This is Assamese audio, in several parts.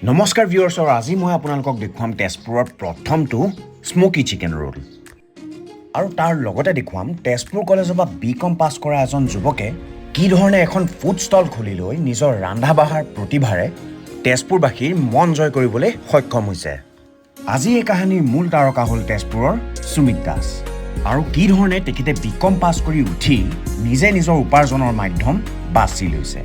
নমস্কাৰ ভিউয়াৰ্ছ আজি মই আপোনালোকক দেখুৱাম তেজপুৰৰ প্ৰথমটো স্মোকি চিকেন ৰোল আৰু তাৰ লগতে দেখুৱাম তেজপুৰ কলেজৰ পৰা BCom পাছ কৰা এজন যুৱকে কি ধৰণে এখন ফুড ষ্টল খুলি লৈ নিজৰ ৰান্ধা বাঢ়াৰ প্ৰতিভাৰে তেজপুৰবাসীৰ মন জয় কৰিবলৈ সক্ষম হৈছে আজি এই কাহিনীৰ মূল তাৰকা হ'ল তেজপুৰৰ সুমিত দাস আৰু কি ধৰণে তেখেতে BCom পাছ কৰি উঠি নিজে নিজৰ উপাৰ্জনৰ মাধ্যম বাছি লৈছে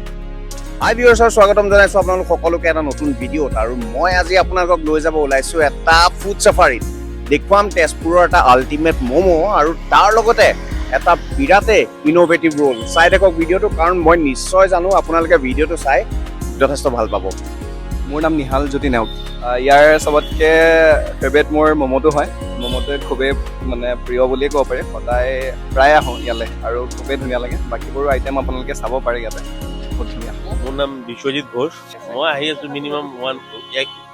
Hi viewers, স্বাগতম জনাইছো আপোনালোক সকলোকে এটা নতুন ভিডিঅ'ত আৰু মই আজি আপোনালোকক লৈ যাব ওলাইছো এটা ফুড সাফাৰীত দেখুৱাম তেজপুৰৰ এটা আল্টিমেট মমো আৰু তাৰ লগতে এটা বিৰাটে ইনোভেটিভ ৰোল চাই থাকক ভিডিঅ'টো কাৰণ মই নিশ্চয় জানো আপোনালোকে ভিডিঅ'টো চাই যথেষ্ট ভাল পাব মোৰ নাম নিহাল জ্যোতি নেওগ ইয়াৰ সবতকে ফেভৰেট মোৰ মমোটো হয় মমোটো খুবেই মানে প্ৰিয় বুলিয়ে ক'ব পাৰি সদায় প্ৰায় আহোঁ ইয়ালৈ আৰু খুবেই ধুনীয়া লাগে বাকীবোৰ আইটেম আপোনালোকে চাব পাৰে ইয়াতে বহুত ধুনীয়া মোৰ নাম বিশ্বজিৎ ঘোষ মই আহি আছো মিনিমাম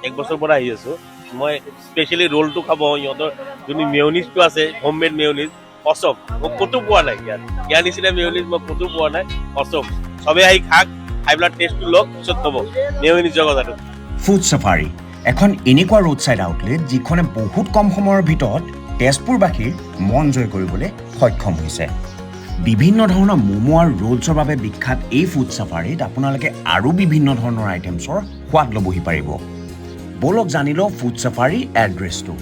এক বছৰ পৰা আহি আছো মই স্পেচিয়েলি ৰোলটো খাব ইহঁতৰ যোনটো মেয়নিজটো আছে হোমমেড মেয়নিজ অচম মই ক'তো পোৱা নাই ইয়াৰ নিচিনা মেয়নিজ মই ক'তো পোৱা নাই অচম চবে আহি খাক খাই পেলাই টেষ্টটো লওক পিছত ক'ব মেয়নিজৰ কথাটো ফুড সাফাৰী এখন এনেকুৱা ৰোডছাইড আউটলেট যিখনে বহুত কম সময়ৰ ভিতৰত তেজপুৰবাসীৰ মন জয় কৰিবলৈ সক্ষম হৈছে বিভিন্ন ধৰণৰ মোমো আৰু ৰোলছৰ বাবে বিখ্যাত এই ফুড সাফাৰীত আপোনালোকে আৰু বিভিন্ন ধৰণৰ আইটেমছৰ সোৱাদ ল'বহি পাৰিব বলক জানি লওঁ ফুড সাফাৰী এড্ৰেছটো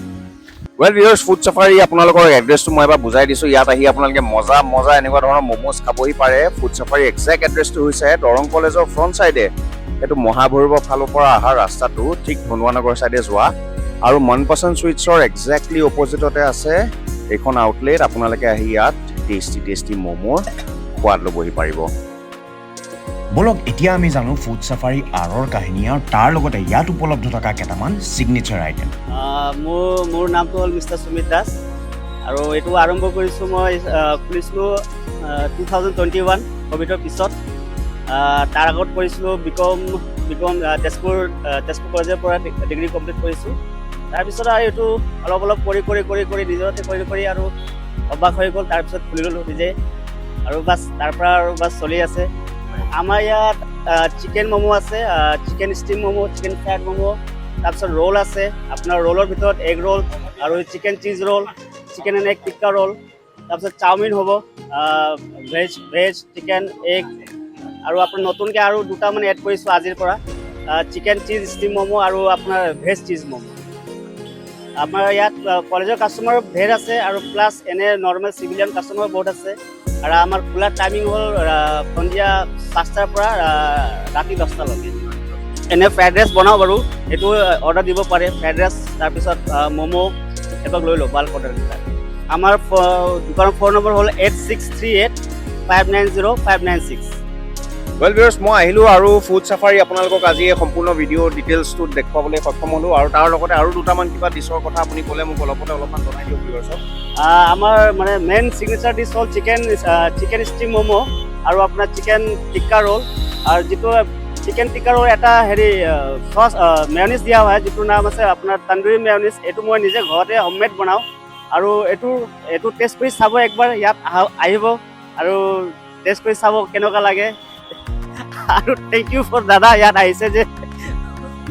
ৱেল ভিউয়াৰ্ছ ফুড সাফাৰী আপোনালোকৰ এড্ৰেছটো মই এবাৰ বুজাই দিছোঁ ইয়াত আহি আপোনালোকে মজা এনেকুৱা ধৰণৰ মমোজ খাবহি পাৰে ফুড সাফাৰী এক্সেক্ট এড্ৰেছটো হৈছে দৰং কলেজৰ ফ্ৰণ্ট চাইডে এইটো মহাভৈৰৱৰ ফালৰ পৰা অহা ৰাস্তাটো ঠিক ধনুৱানগৰ চাইডে যোৱা আৰু মনপচন্দ সুইটছৰ এক্সেক্টলি অপজিটতে আছে এইখন আউটলেট আপোনালোকে আহি ইয়াত টেষ্টি মমোৰ সোৱাদ ল'বহি পাৰিব বলক এতিয়া আমি জানো ফুড সাফাৰী আৰৰ কাহিনী আৰু তাৰ লগতে ইয়াত উপলব্ধ থকা কেইটামান সিগনেচাৰ আইটেম মোৰ নামটো হ'ল মিষ্টাৰ সুমিত দাস আৰু এইটো আৰম্ভ কৰিছোঁ মই খুলিছিলোঁ 2021 ক'ভিডৰ পিছত তাৰ আগত কৰিছিলোঁ BCom তেজপুৰ কলেজৰ পৰা ডিগ্ৰী কমপ্লিট কৰিছোঁ তাৰপিছত আৰু এইটো অলপ কৰি নিজৰতে কৰি আৰু অভ্যাস হৈ গ'ল তাৰপিছত খুলি ল'লোঁ নিজে আৰু বাছ তাৰ পৰা আৰু বাছ চলি আছে আমাৰ ইয়াত চিকেন ম'মো আছে chicken steam momo chicken fried momo তাৰপিছত ৰোল আছে আপোনাৰ ৰোলৰ ভিতৰত এগ ৰোল আৰু chicken cheese roll chicken and egg tikka roll তাৰপিছত চাওমিন হ'ব ভেজ চিকেন এগ আৰু আপোনাৰ নতুনকৈ আৰু দুটা মানে এড কৰিছোঁ আজিৰ পৰা চিকেন চিজ ষ্টিম ম'মো আৰু আপোনাৰ ভেজ চিজ ম'মো আমাৰ ইয়াত কলেজৰ কাষ্টমাৰ ভেজ আছে আৰু প্লাছ এনে নৰ্মেল চিভিলিয়ান কাষ্টমাৰ বহুত আছে আৰু আমাৰ খোলা টাইমিং হ'ল সন্ধিয়া 5টাৰ পৰা ৰাতি 10টালৈকে এনে ফ্ৰাইড ৰাইচ বনাওঁ বাৰু সেইটো অৰ্ডাৰ দিব পাৰে ফ্ৰাইড ৰাইচ তাৰপিছত ম'মো এইবিলাক লৈ লওঁ বাল্ক অৰ্ডাৰ আমাৰ দোকানৰ ফোন নম্বৰ হ'ল 8638590596 ৱেল ভিউয়াৰ্ছ মই আহিলোঁ আৰু ফুড সাফাৰী আপোনালোকক আজি এই সম্পূৰ্ণ ভিডিঅ' ডিটেইলছটো দেখুৱাবলৈ সক্ষম হ'লোঁ আৰু তাৰ লগতে আৰু দুটামান কিবা ডিছৰ কথা আপুনি ক'লে মোক অলপমান জনাই দিয়ক ভিউয়াৰ্ছক আমাৰ মানে মেইন চিগনেচাৰ ডিছ হ'ল চিকেন ষ্টিম ম'মো আৰু আপোনাৰ চিকেন টিক্কা ৰোল আৰু যিটো চিকেন টিক্কা ৰোল এটা চচ মেয়নিজ দিয়া হয় যিটোৰ নাম আছে আপোনাৰ তান্দুৰী মেয়নিজ এইটো মই নিজে ঘৰতে হোমমেড বনাওঁ আৰু এইটো টেষ্ট কৰি চাব একবাৰ ইয়াত আহিব আৰু টেষ্ট কৰি চাব কেনেকুৱা লাগে আৰু থেংক ইউ ফৰ দাদা ইয়াত আহিছে যে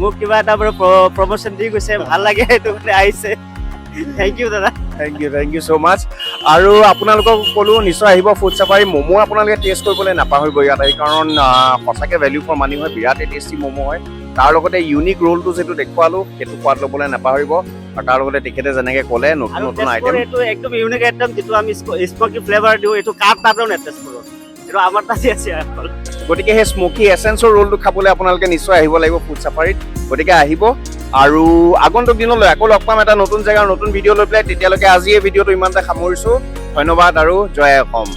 মোক কিবা এটা বাৰু প্ৰমোশ্যন দি গৈছে ভাল লাগে এইটো কাৰণে আহিছে থেংক ইউ দাদা থেংক ইউ ছ' মাছ আৰু আপোনালোকক ক'লোঁ নিশ্চয় আহিব ফুড সাফাৰী ম'মো আপোনালোকে টেষ্ট কৰিবলৈ নাপাহৰিব ইয়াত আহি কাৰণ সঁচাকৈ ভেলিউ ফৰ মানি হয় বিৰাটেই টেষ্টি ম'মো হয় তাৰ লগতে ইউনিক ৰোলটো যিটো দেখুৱালোঁ সেইটো সোৱাদ ল'বলৈ নাপাহৰিব আৰু তাৰ লগতে তেখেতে যেনেকৈ ক'লে নতুন আইটেম এইটো একদম ইউনিক আইটেম যিটো আমি স্মকি ফ্লেভাৰ দিওঁ এইটো কাপ নাপাওঁ তেজপুৰত এইটো আমাৰ তাতে আছে গতিকে সেই স্মকি এচেঞ্চৰ ৰোলটো খাবলৈ আপোনালোকে নিশ্চয় আহিব লাগিব ফুড সাফাৰীত গতিকে আহিব আৰু আগন্তুক দিনলৈ আকৌ লগ পাম এটা নতুন জেগাৰ নতুন ভিডিঅ' লৈ পেলাই তেতিয়ালৈকে আজি এই ভিডিঅ'টো ইমানতে সামৰিছোঁ ধন্যবাদ আৰু জয় অসম